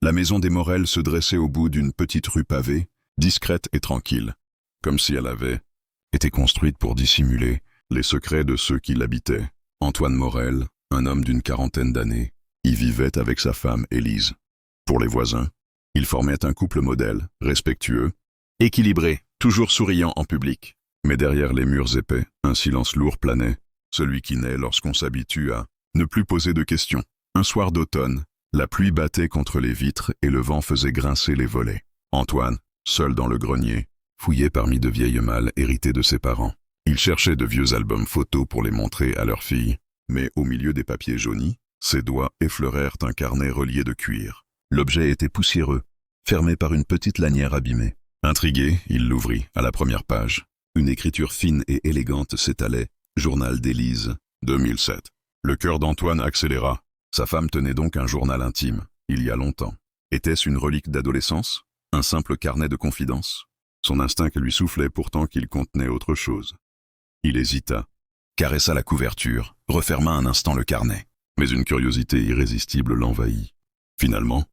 La maison des Morel se dressait au bout d'une petite rue pavée, discrète et tranquille, comme si elle avait été construite pour dissimuler les secrets de ceux qui l'habitaient. Antoine Morel, un homme d'une quarantaine d'années, y vivait avec sa femme Élise. Pour les voisins, ils formaient un couple modèle, respectueux, équilibré, toujours souriant en public. Mais derrière les murs épais, un silence lourd planait, celui qui naît lorsqu'on s'habitue à ne plus poser de questions. Un soir d'automne, la pluie battait contre les vitres et le vent faisait grincer les volets. Antoine, seul dans le grenier, fouillait parmi de vieilles malles héritées de ses parents. Il cherchait de vieux albums photos pour les montrer à leur fille, mais au milieu des papiers jaunis, ses doigts effleurèrent un carnet relié de cuir. L'objet était poussiéreux, fermé par une petite lanière abîmée. Intrigué, il l'ouvrit à la première page. Une écriture fine et élégante s'étalait. Journal d'Élise, 2007. Le cœur d'Antoine accéléra. Sa femme tenait donc un journal intime, il y a longtemps. Était-ce une relique d'adolescence? Un simple carnet de confidences? Son instinct lui soufflait pourtant qu'il contenait autre chose. Il hésita, caressa la couverture, referma un instant le carnet. Mais une curiosité irrésistible l'envahit. Finalement,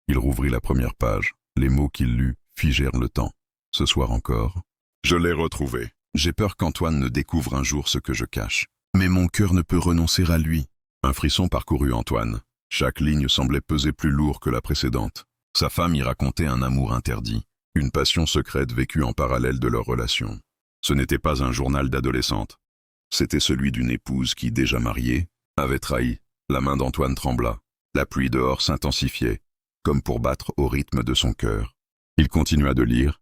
il rouvrit la première page. Les mots qu'il lut figèrent le temps. Ce soir encore, je l'ai retrouvé. J'ai peur qu'Antoine ne découvre un jour ce que je cache. Mais mon cœur ne peut renoncer à lui. Un frisson parcourut Antoine. Chaque ligne semblait peser plus lourd que la précédente. Sa femme y racontait un amour interdit, une passion secrète vécue en parallèle de leur relation. Ce n'était pas un journal d'adolescente. C'était celui d'une épouse qui, déjà mariée, avait trahi. La main d'Antoine trembla. La pluie dehors s'intensifiait, comme pour battre au rythme de son cœur. Il continua de lire,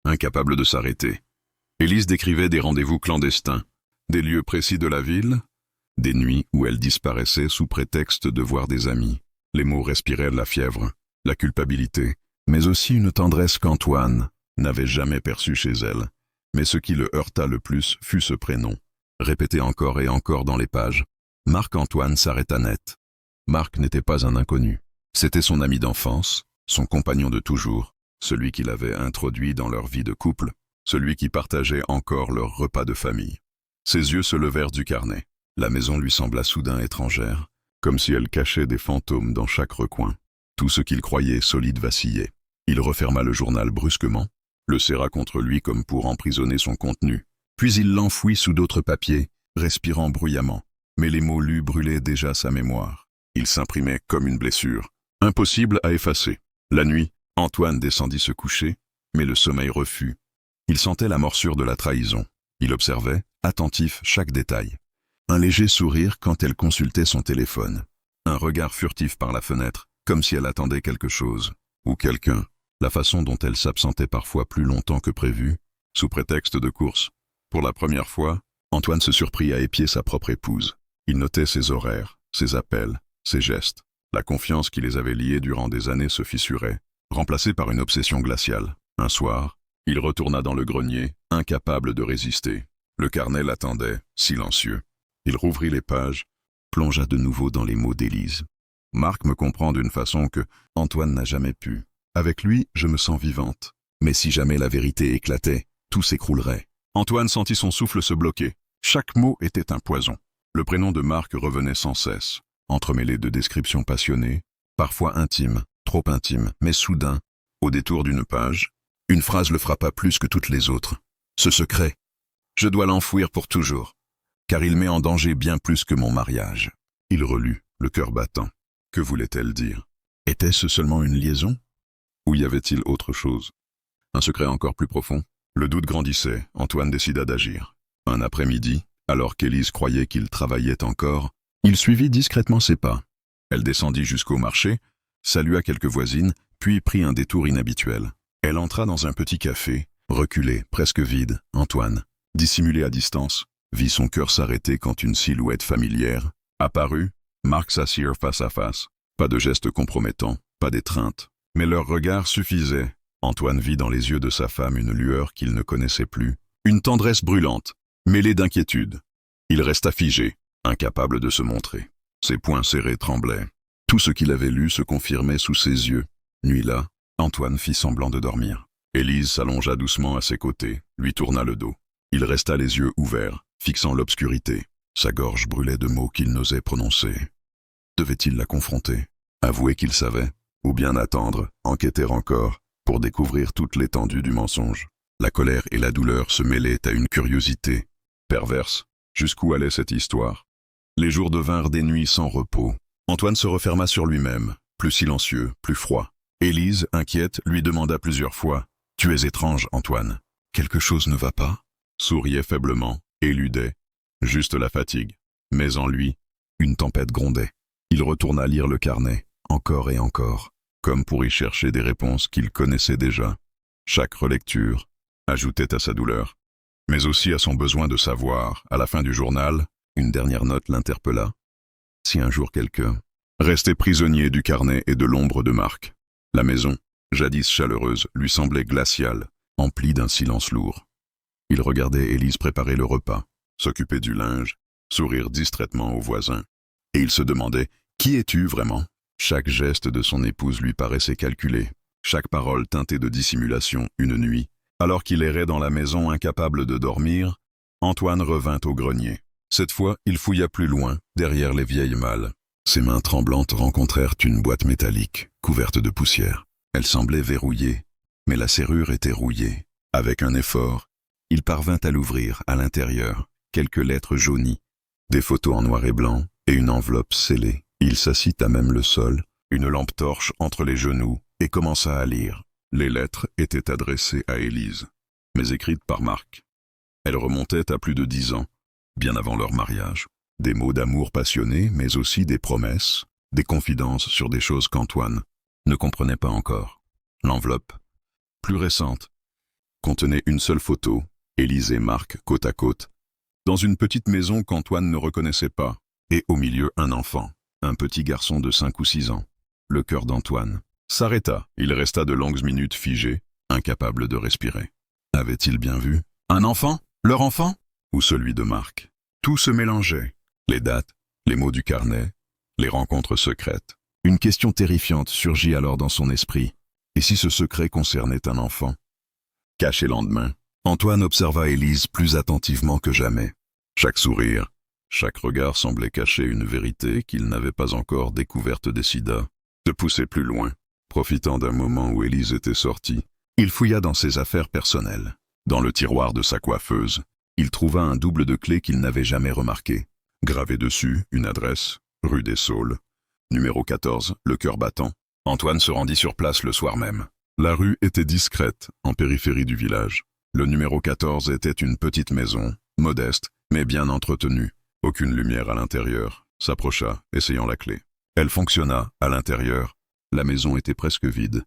incapable de s'arrêter. Élise décrivait des rendez-vous clandestins, des lieux précis de la ville, des nuits où elle disparaissait sous prétexte de voir des amis. Les mots respirèrent la fièvre, la culpabilité, mais aussi une tendresse qu'Antoine n'avait jamais perçue chez elle. Mais ce qui le heurta le plus fut ce prénom, répété encore et encore dans les pages. Marc-Antoine s'arrêta net. Marc n'était pas un inconnu. C'était son ami d'enfance, son compagnon de toujours, celui qui l'avait introduit dans leur vie de couple, celui qui partageait encore leur repas de famille. Ses yeux se levèrent du carnet. La maison lui sembla soudain étrangère, comme si elle cachait des fantômes dans chaque recoin. Tout ce qu'il croyait solide vacillait. Il referma le journal brusquement, le serra contre lui comme pour emprisonner son contenu. Puis il l'enfouit sous d'autres papiers, respirant bruyamment. Mais les mots lus brûlaient déjà sa mémoire. Il s'imprimait comme une blessure, impossible à effacer. La nuit, Antoine descendit se coucher, mais le sommeil refus. Il sentait la morsure de la trahison. Il observait, attentif, chaque détail. Un léger sourire quand elle consultait son téléphone. Un regard furtif par la fenêtre, comme si elle attendait quelque chose, ou quelqu'un. La façon dont elle s'absentait parfois plus longtemps que prévu, sous prétexte de course. Pour la première fois, Antoine se surprit à épier sa propre épouse. Il notait ses horaires, ses appels, ses gestes. La confiance qui les avait liés durant des années se fissurait, remplacée par une obsession glaciale. Un soir, il retourna dans le grenier, incapable de résister. Le carnet l'attendait, silencieux. Il rouvrit les pages, plongea de nouveau dans les mots d'Élise. Marc me comprend d'une façon que Antoine n'a jamais pu. Avec lui, je me sens vivante. Mais si jamais la vérité éclatait, tout s'écroulerait. Antoine sentit son souffle se bloquer. Chaque mot était un poison. Le prénom de Marc revenait sans cesse, entremêlé de descriptions passionnées, parfois intimes, trop intimes, mais soudain, au détour d'une page, une phrase le frappa plus que toutes les autres. Ce secret, je dois l'enfouir pour toujours, car il met en danger bien plus que mon mariage. Il relut, le cœur battant. Que voulait-elle dire? Était-ce seulement une liaison? Ou y avait-il autre chose? Un secret encore plus profond? Le doute grandissait, Antoine décida d'agir. Un après-midi, alors qu'Élise croyait qu'il travaillait encore, il suivit discrètement ses pas. Elle descendit jusqu'au marché, salua quelques voisines, puis prit un détour inhabituel. Elle entra dans un petit café, reculé, presque vide. Antoine, dissimulé à distance, vit son cœur s'arrêter quand une silhouette familière apparut. Marc s'assirent face à face. Pas de gestes compromettants, pas d'étreinte. Mais leur regard suffisait. Antoine vit dans les yeux de sa femme une lueur qu'il ne connaissait plus, une tendresse brûlante, mêlée d'inquiétude. Il resta figé, incapable de se montrer. Ses poings serrés tremblaient. Tout ce qu'il avait lu se confirmait sous ses yeux. Nuit-là, Antoine fit semblant de dormir. Élise s'allongea doucement à ses côtés, lui tourna le dos. Il resta les yeux ouverts, fixant l'obscurité. Sa gorge brûlait de mots qu'il n'osait prononcer. Devait-il la confronter? Avouer qu'il savait? ou bien attendre, enquêter encore, pour découvrir toute l'étendue du mensonge. La colère et la douleur se mêlaient à une curiosité perverse. Jusqu'où allait cette histoire? Les jours devinrent des nuits sans repos. Antoine se referma sur lui-même, plus silencieux, plus froid. Élise, inquiète, lui demanda plusieurs fois « Tu es étrange, Antoine. Quelque chose ne va pas ?» Souriait faiblement, éludait. Juste la fatigue. Mais en lui, une tempête grondait. Il retourna lire le carnet, encore et encore, comme pour y chercher des réponses qu'il connaissait déjà. Chaque relecture ajoutait à sa douleur, mais aussi à son besoin de savoir. À la fin du journal, une dernière note l'interpella. Si un jour quelqu'un restait prisonnier du carnet et de l'ombre de Marc, la maison, jadis chaleureuse, lui semblait glaciale, emplie d'un silence lourd. Il regardait Élise préparer le repas, s'occuper du linge, sourire distraitement aux voisins. Et il se demandait « Qui es-tu vraiment ?» Chaque geste de son épouse lui paraissait calculé, chaque parole teintée de dissimulation. Une nuit, alors qu'il errait dans la maison incapable de dormir, Antoine revint au grenier. Cette fois, il fouilla plus loin, derrière les vieilles malles. Ses mains tremblantes rencontrèrent une boîte métallique, couverte de poussière. Elle semblait verrouillée, mais la serrure était rouillée. Avec un effort, il parvint à l'ouvrir. À l'intérieur, quelques lettres jaunies, des photos en noir et blanc et une enveloppe scellée. Il s'assit à même le sol, une lampe torche entre les genoux, et commença à lire. Les lettres étaient adressées à Élise, mais écrites par Marc. Elles remontaient à plus de 10 ans, bien avant leur mariage. Des mots d'amour passionnés, mais aussi des promesses, des confidences sur des choses qu'Antoine ne comprenait pas encore. L'enveloppe, plus récente, contenait une seule photo, Élise et Marc côte à côte, dans une petite maison qu'Antoine ne reconnaissait pas, et au milieu un enfant, un petit garçon de 5 ou 6 ans. Le cœur d'Antoine s'arrêta. Il resta de longues minutes figé, incapable de respirer. Avait-il bien vu? Un enfant? Leur enfant? Ou celui de Marc? Tout se mélangeait. Les dates, les mots du carnet, les rencontres secrètes. Une question terrifiante surgit alors dans son esprit. Et si ce secret concernait un enfant? Caché lendemain, Antoine observa Élise plus attentivement que jamais. Chaque sourire, chaque regard semblait cacher une vérité qu'il n'avait pas encore découverte. Décida de pousser plus loin. Profitant d'un moment où Élise était sortie, il fouilla dans ses affaires personnelles. Dans le tiroir de sa coiffeuse, il trouva un double de clés qu'il n'avait jamais remarqué. Gravé dessus, une adresse, rue des Saules, numéro 14, le cœur battant. Antoine se rendit sur place le soir même. La rue était discrète, en périphérie du village. Le numéro 14 était une petite maison, modeste, mais bien entretenue. Aucune lumière à l'intérieur. S'approcha, essayant la clé. Elle fonctionna, à l'intérieur. La maison était presque vide.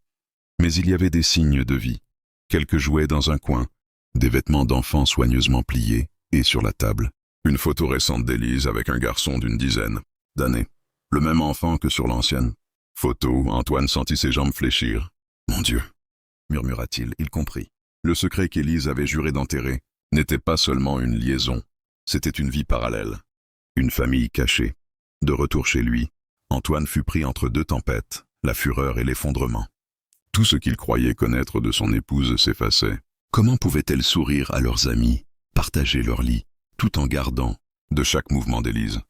Mais il y avait des signes de vie. Quelques jouets dans un coin, des vêtements d'enfants soigneusement pliés, et sur la table, une photo récente d'Élise avec un garçon d'une dizaine d'années. Le même enfant que sur l'ancienne photo. Antoine sentit ses jambes fléchir. « Mon Dieu !» murmura-t-il. Il comprit. Le secret qu'Élise avait juré d'enterrer n'était pas seulement une liaison, c'était une vie parallèle. Une famille cachée. De retour chez lui, Antoine fut pris entre deux tempêtes, la fureur et l'effondrement. Tout ce qu'il croyait connaître de son épouse s'effaçait. Comment pouvaient-elles sourire à leurs amis, partager leur lit, tout en gardant de chaque mouvement d'Élise?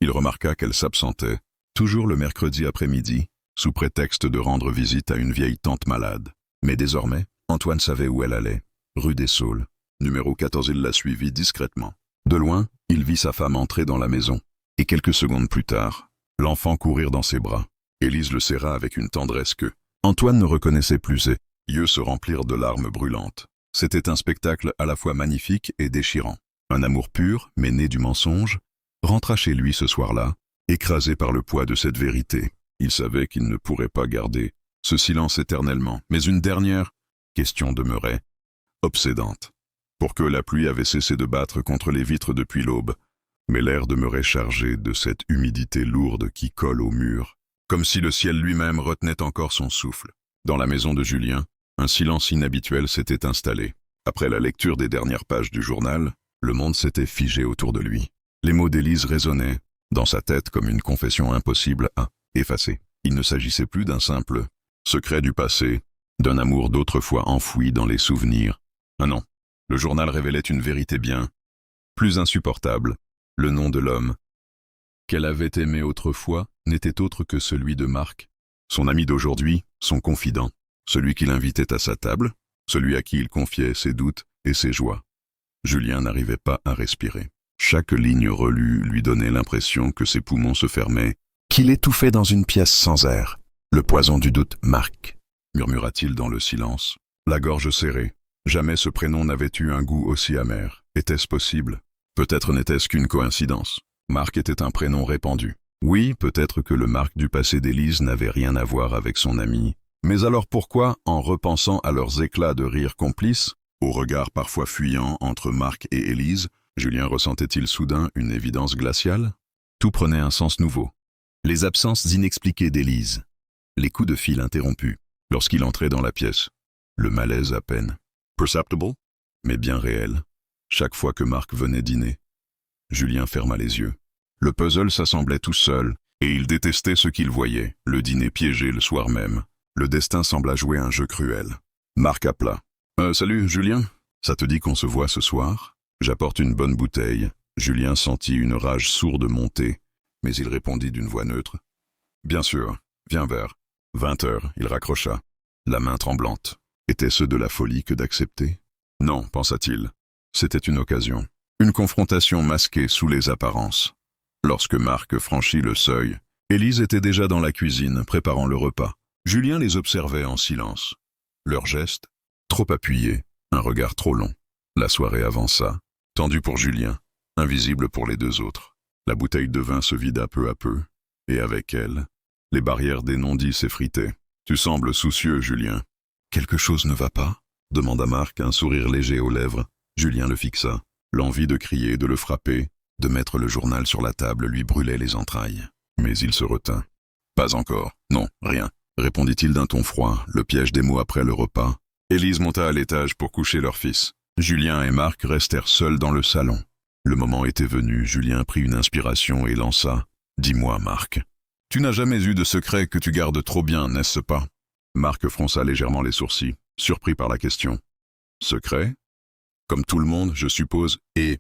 Il remarqua qu'elle s'absentait, toujours le mercredi après-midi, sous prétexte de rendre visite à une vieille tante malade. Mais désormais, Antoine savait où elle allait, rue des Saules, numéro 14. Il la suivit discrètement. De loin, il vit sa femme entrer dans la maison, et quelques secondes plus tard, l'enfant courir dans ses bras. Élise le serra avec une tendresse que Antoine ne reconnaissait plus. Ses yeux se remplirent de larmes brûlantes. C'était un spectacle à la fois magnifique et déchirant. Un amour pur, mais né du mensonge, rentra chez lui ce soir-là, écrasé par le poids de cette vérité. Il savait qu'il ne pourrait pas garder ce silence éternellement, mais une dernière question demeurait, obsédante. Pour que la pluie avait cessé de battre contre les vitres depuis l'aube, mais l'air demeurait chargé de cette humidité lourde qui colle au mur, comme si le ciel lui-même retenait encore son souffle. Dans la maison de Julien, un silence inhabituel s'était installé. Après la lecture des dernières pages du journal, le monde s'était figé autour de lui. Les mots d'Élise résonnaient dans sa tête comme une confession impossible à effacer. Il ne s'agissait plus d'un simple secret du passé, d'un amour d'autrefois enfoui dans les souvenirs. Ah non, le journal révélait une vérité bien plus insupportable. Le nom de l'homme qu'elle avait aimé autrefois n'était autre que celui de Marc, Son ami d'aujourd'hui, son confident, celui qui l'invitait à sa table, celui à qui il confiait ses doutes et ses joies. Julien n'arrivait pas à respirer. Chaque ligne relue lui donnait l'impression que ses poumons se fermaient, qu'il étouffait dans une pièce sans air. Le poison du doute, Marc, murmura-t-il dans le silence, la gorge serrée. Jamais ce prénom n'avait eu un goût aussi amer. Était-ce possible? Peut-être n'était-ce qu'une coïncidence. Marc était un prénom répandu. Oui, peut-être que le Marc du passé d'Élise n'avait rien à voir avec son ami. Mais alors pourquoi, en repensant à leurs éclats de rire complices, aux regards parfois fuyants entre Marc et Élise, Julien ressentait-il soudain une évidence glaciale? Tout prenait un sens nouveau. Les absences inexpliquées d'Élise, les coups de fil interrompus, lorsqu'il entrait dans la pièce, le malaise à peine perceptible, mais bien réel, chaque fois que Marc venait dîner. Julien ferma les yeux. Le puzzle s'assemblait tout seul, et il détestait ce qu'il voyait, le dîner piégé le soir même. Le destin sembla jouer un jeu cruel. Marc appela. Salut, Julien. Ça te dit qu'on se voit ce soir? J'apporte une bonne bouteille. » Julien sentit une rage sourde monter, mais il répondit d'une voix neutre. « Bien sûr, viens vers 20 heures. » Il raccrocha, la main tremblante. Était-ce de la folie que d'accepter? Non, pensa-t-il. C'était une occasion. Une confrontation masquée sous les apparences. Lorsque Marc franchit le seuil, Élise était déjà dans la cuisine, préparant le repas. Julien les observait en silence. Leurs gestes, trop appuyés, un regard trop long. La soirée avança, tendue pour Julien, invisible pour les deux autres. La bouteille de vin se vida peu à peu, et avec elle, les barrières des non-dits s'effritaient. « Tu sembles soucieux, Julien. »« Quelque chose ne va pas ?» demanda Marc, un sourire léger aux lèvres. Julien le fixa. L'envie de crier, de le frapper, de mettre le journal sur la table lui brûlait les entrailles. Mais il se retint. « Pas encore. Non, rien. » répondit-il d'un ton froid, le piège des mots après le repas. Élise monta à l'étage pour coucher leur fils. Julien et Marc restèrent seuls dans le salon. Le moment était venu, Julien prit une inspiration et lança « Dis-moi, Marc. Tu n'as jamais eu de secret que tu gardes trop bien, n'est-ce pas ?» Marc fronça légèrement les sourcils, surpris par la question. « Secret? Comme tout le monde, je suppose, et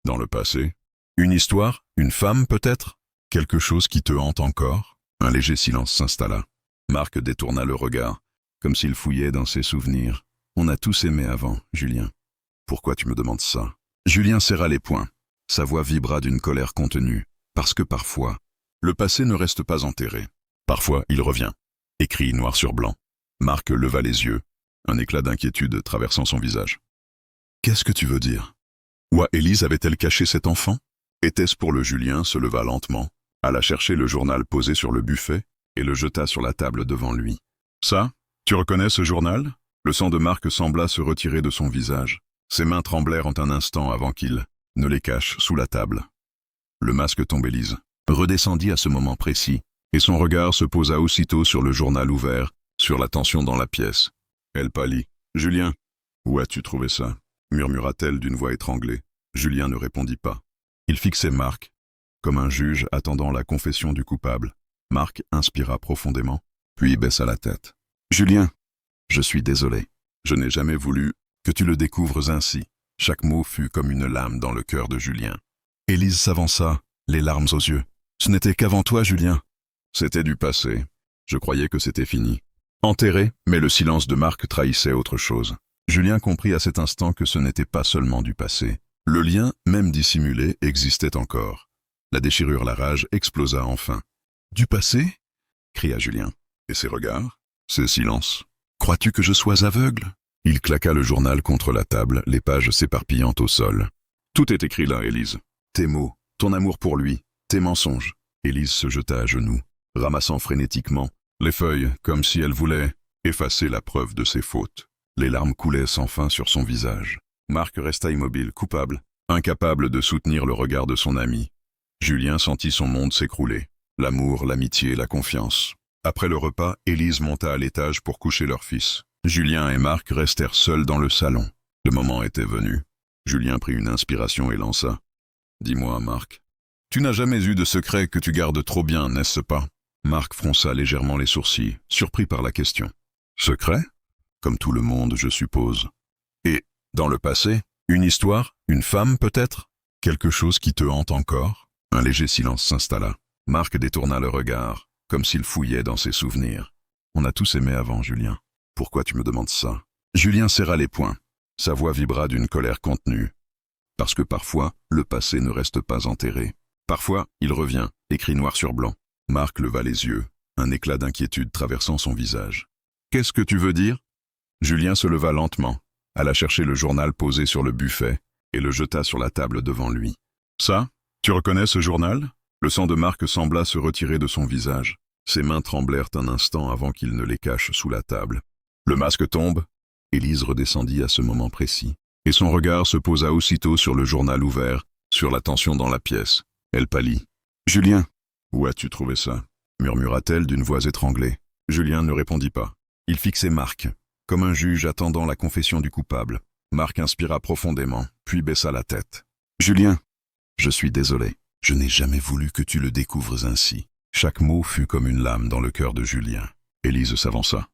dans le passé? Une histoire? Une femme, peut-être? Quelque chose qui te hante encore ?» Un léger silence s'installa. Marc détourna le regard, comme s'il fouillait dans ses souvenirs. « On a tous aimé avant, Julien. Pourquoi tu me demandes ça ?» Julien serra les poings. Sa voix vibra d'une colère contenue, parce que parfois, le passé ne reste pas enterré. Parfois, il revient. Écrit noir sur blanc. Marc leva les yeux, un éclat d'inquiétude traversant son visage. « Qu'est-ce que tu veux dire? Où Élise avait-elle caché cet enfant? » Était-ce pour le Julien se leva lentement, alla chercher le journal posé sur le buffet et le jeta sur la table devant lui. « Ça? Tu reconnais ce journal ?» Le sang de Marc sembla se retirer de son visage. Ses mains tremblèrent en un instant avant qu'il ne les cache sous la table. Le masque tombé Élise redescendit à ce moment précis, et son regard se posa aussitôt sur le journal ouvert, sur la tension dans la pièce. Elle pâlit. « Julien, où as-tu trouvé ça ?» murmura-t-elle d'une voix étranglée. Julien ne répondit pas. Il fixait Marc, comme un juge attendant la confession du coupable. Marc inspira profondément, puis baissa la tête. « Julien, je suis désolé. Je n'ai jamais voulu que tu le découvres ainsi. » Chaque mot fut comme une lame dans le cœur de Julien. Élise s'avança, les larmes aux yeux. « Ce n'était qu'avant toi, Julien. » C'était du passé. Je croyais que c'était fini. Enterré, mais le silence de Marc trahissait autre chose. Julien comprit à cet instant que ce n'était pas seulement du passé. Le lien, même dissimulé, existait encore. La déchirure, la rage, explosa enfin. « Du passé ?» cria Julien. Et ses regards, ses silences. « Crois-tu que je sois aveugle ?» Il claqua le journal contre la table, les pages s'éparpillant au sol. « Tout est écrit là, Élise. Tes mots, ton amour pour lui, tes mensonges. » Élise se jeta à genoux, ramassant frénétiquement les feuilles, comme si elle voulait effacer la preuve de ses fautes. Les larmes coulaient sans fin sur son visage. Marc resta immobile, coupable, incapable de soutenir le regard de son ami. Julien sentit son monde s'écrouler. L'amour, l'amitié, la confiance. Après le repas, Élise monta à l'étage pour coucher leur fils. Julien et Marc restèrent seuls dans le salon. Le moment était venu. Julien prit une inspiration et lança. « Dis-moi, Marc, tu n'as jamais eu de secret que tu gardes trop bien, n'est-ce pas ?» Marc fronça légèrement les sourcils, surpris par la question. « Secret ? Comme tout le monde, je suppose. Et, dans le passé, une histoire, une femme peut-être ? Quelque chose qui te hante encore ?» Un léger silence s'installa. Marc détourna le regard. comme s'il fouillait dans ses souvenirs. On a tous aimé avant, Julien. Pourquoi tu me demandes ça? Julien serra les poings. Sa voix vibra d'une colère contenue. Parce que parfois, le passé ne reste pas enterré. Parfois, il revient, écrit noir sur blanc. Marc leva les yeux, un éclat d'inquiétude traversant son visage. Qu'est-ce que tu veux dire? Julien se leva lentement, alla chercher le journal posé sur le buffet et le jeta sur la table devant lui. Ça? Tu reconnais ce journal? Le sang de Marc sembla se retirer de son visage. Ses mains tremblèrent un instant avant qu'il ne les cache sous la table. Le masque tombe. Élise redescendit à ce moment précis, et son regard se posa aussitôt sur le journal ouvert, sur la tension dans la pièce. Elle pâlit. « Julien, où as-tu trouvé ça ?» murmura-t-elle d'une voix étranglée. Julien ne répondit pas. Il fixait Marc, comme un juge attendant la confession du coupable. Marc inspira profondément, puis baissa la tête. « Julien, je suis désolé. Je n'ai jamais voulu que tu le découvres ainsi. » Chaque mot fut comme une lame dans le cœur de Julien. Élise s'avança.